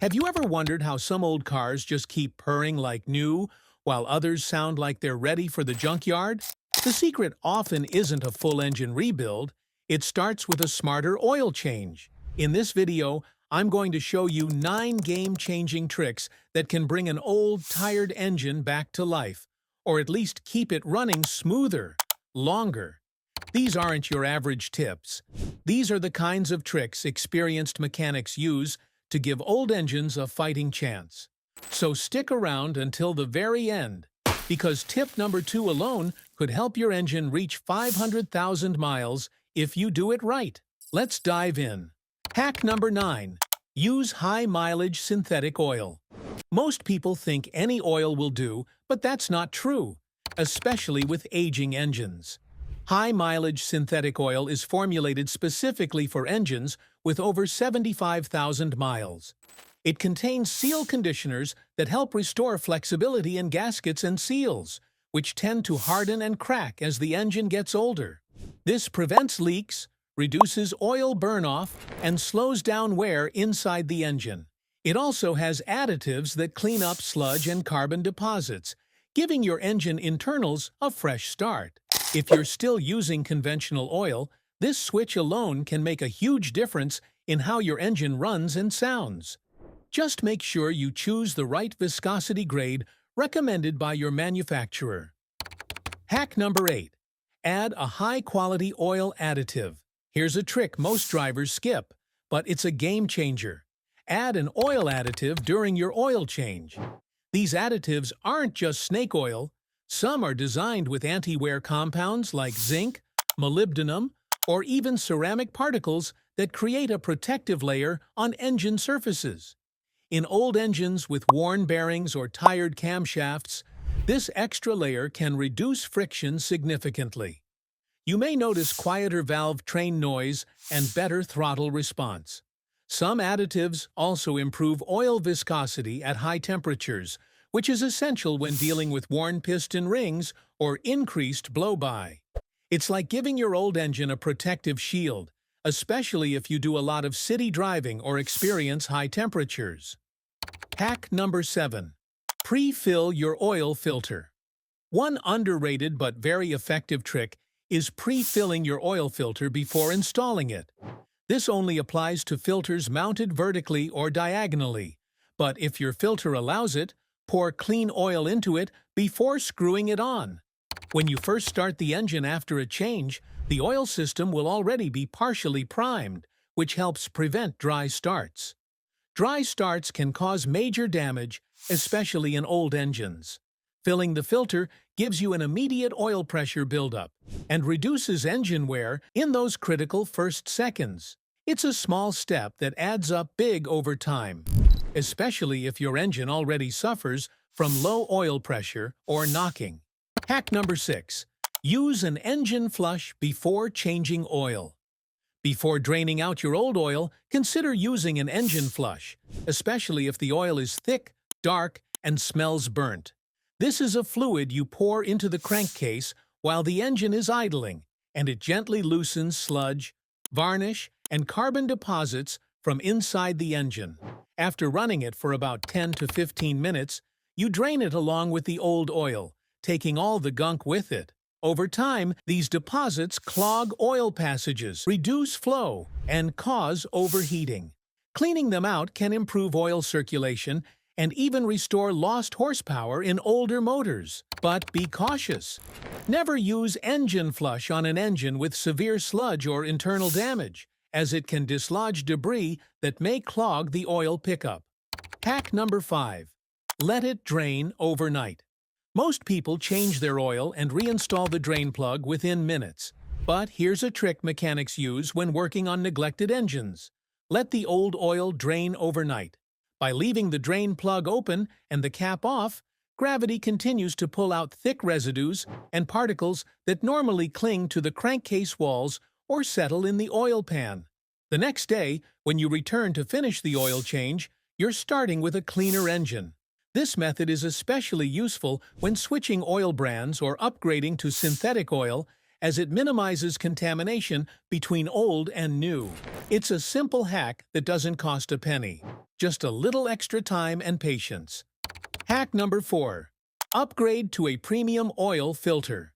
Have you ever wondered how some old cars just keep purring like new, while others sound like they're ready for the junkyard? The secret often isn't a full engine rebuild. It starts with a smarter oil change. In this video, I'm going to show you 9 game-changing tricks that can bring an old, tired engine back to life, or at least keep it running smoother, longer. These aren't your average tips. These are the kinds of tricks experienced mechanics use to give old engines a fighting chance. So stick around until the very end, because tip number 2 alone could help your engine reach 500,000 miles if you do it right. Let's dive in. Hack number 9. Use high-mileage synthetic oil. Most people think any oil will do, but that's not true, especially with aging engines. High-mileage synthetic oil is formulated specifically for engines with over 75,000 miles. It contains seal conditioners that help restore flexibility in gaskets and seals, which tend to harden and crack as the engine gets older. This prevents leaks, reduces oil burn-off, and slows down wear inside the engine. It also has additives that clean up sludge and carbon deposits, giving your engine internals a fresh start. If you're still using conventional oil, this switch alone can make a huge difference in how your engine runs and sounds. Just make sure you choose the right viscosity grade recommended by your manufacturer. Hack number 8. Add a high-quality oil additive. Here's a trick most drivers skip, but it's a game changer. Add an oil additive during your oil change. These additives aren't just snake oil. Some are designed with anti-wear compounds like zinc, molybdenum, or even ceramic particles that create a protective layer on engine surfaces. In old engines with worn bearings or tired camshafts, this extra layer can reduce friction significantly. You may notice quieter valve train noise and better throttle response. Some additives also improve oil viscosity at high temperatures, which is essential when dealing with worn piston rings or increased blow-by. It's like giving your old engine a protective shield, especially if you do a lot of city driving or experience high temperatures. Hack number 7. Pre-fill your oil filter. One underrated but very effective trick is pre-filling your oil filter before installing it. This only applies to filters mounted vertically or diagonally, but if your filter allows it, pour clean oil into it before screwing it on. When you first start the engine after a change, the oil system will already be partially primed, which helps prevent dry starts. Dry starts can cause major damage, especially in old engines. Filling the filter gives you an immediate oil pressure buildup and reduces engine wear in those critical first seconds. It's a small step that adds up big over time, especially if your engine already suffers from low oil pressure or knocking. Hack number 6. Use an engine flush before changing oil. Before draining out your old oil, consider using an engine flush, especially if the oil is thick, dark, and smells burnt. This is a fluid you pour into the crankcase while the engine is idling, and it gently loosens sludge, varnish, and carbon deposits from inside the engine. After running it for about 10 to 15 minutes, you drain it along with the old oil, taking all the gunk with it. Over time, these deposits clog oil passages, reduce flow, and cause overheating. Cleaning them out can improve oil circulation and even restore lost horsepower in older motors. But be cautious. Never use engine flush on an engine with severe sludge or internal damage, as it can dislodge debris that may clog the oil pickup. Hack number 5. Let it drain overnight. Most people change their oil and reinstall the drain plug within minutes. But here's a trick mechanics use when working on neglected engines. Let the old oil drain overnight. By leaving the drain plug open and the cap off, gravity continues to pull out thick residues and particles that normally cling to the crankcase walls or settle in the oil pan. The next day, when you return to finish the oil change, you're starting with a cleaner engine. This method is especially useful when switching oil brands or upgrading to synthetic oil, as it minimizes contamination between old and new. It's a simple hack that doesn't cost a penny, just a little extra time and patience. Hack number 4. Upgrade to a premium oil filter.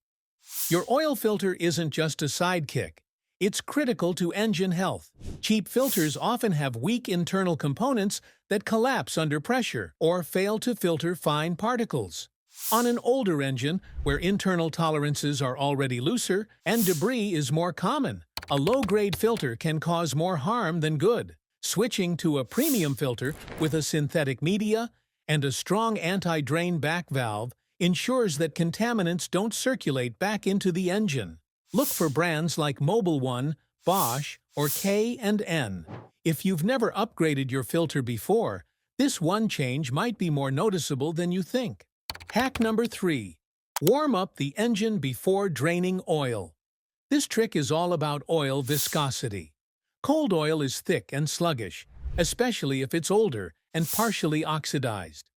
Your oil filter isn't just a sidekick. It's critical to engine health. Cheap filters often have weak internal components that collapse under pressure or fail to filter fine particles. On an older engine, where internal tolerances are already looser and debris is more common, a low-grade filter can cause more harm than good. Switching to a premium filter with a synthetic media and a strong anti-drain back valve ensures that contaminants don't circulate back into the engine. Look for brands like Mobil 1, Bosch, or K&N. If you've never upgraded your filter before, this one change might be more noticeable than you think. Hack number 3. Warm up the engine before draining oil. This trick is all about oil viscosity. Cold oil is thick and sluggish, especially if it's older and partially oxidized.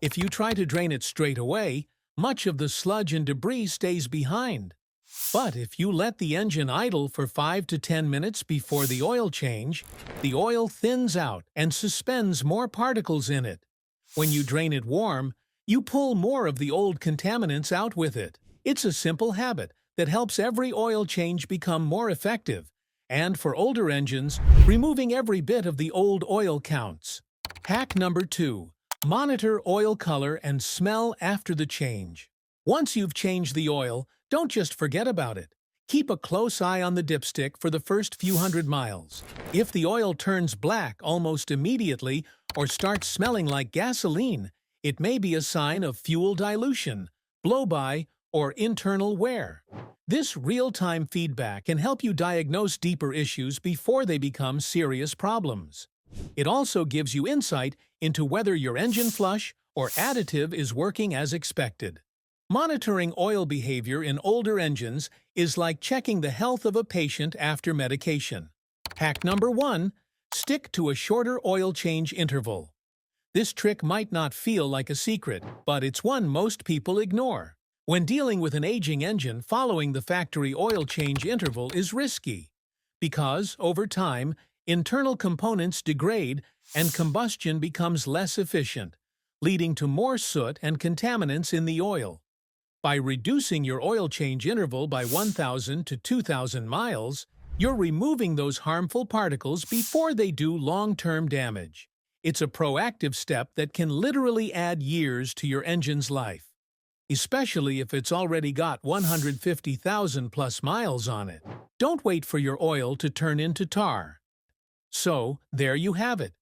If you try to drain it straight away, much of the sludge and debris stays behind. But if you let the engine idle for 5 to 10 minutes before the oil change, the oil thins out and suspends more particles in it. When you drain it warm, you pull more of the old contaminants out with it. It's a simple habit that helps every oil change become more effective, and for older engines, removing every bit of the old oil counts. Hack number 2. Monitor oil color and smell after the change. Once you've changed the oil, don't just forget about it. Keep a close eye on the dipstick for the first few hundred miles. If the oil turns black almost immediately or starts smelling like gasoline, it may be a sign of fuel dilution, blow-by, or internal wear. This real-time feedback can help you diagnose deeper issues before they become serious problems. It also gives you insight into whether your engine flush or additive is working as expected. Monitoring oil behavior in older engines is like checking the health of a patient after medication. Hack number 1. Stick to a shorter oil change interval. This trick might not feel like a secret, but it's one most people ignore. When dealing with an aging engine, following the factory oil change interval is risky, because, over time, internal components degrade and combustion becomes less efficient, leading to more soot and contaminants in the oil. By reducing your oil change interval by 1,000 to 2,000 miles, you're removing those harmful particles before they do long-term damage. It's a proactive step that can literally add years to your engine's life, especially if it's already got 150,000 plus miles on it. Don't wait for your oil to turn into tar. So, there you have it.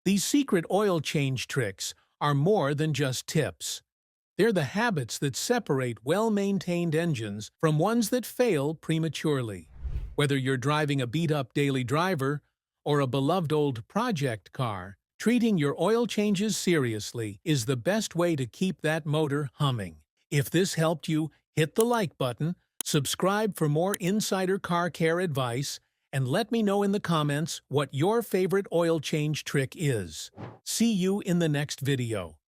These secret oil change tricks are more than just tips. They're the habits that separate well-maintained engines from ones that fail prematurely. Whether you're driving a beat-up daily driver or a beloved old project car, treating your oil changes seriously is the best way to keep that motor humming. If this helped you, hit the like button, subscribe for more insider car care advice, and let me know in the comments what your favorite oil change trick is. See you in the next video.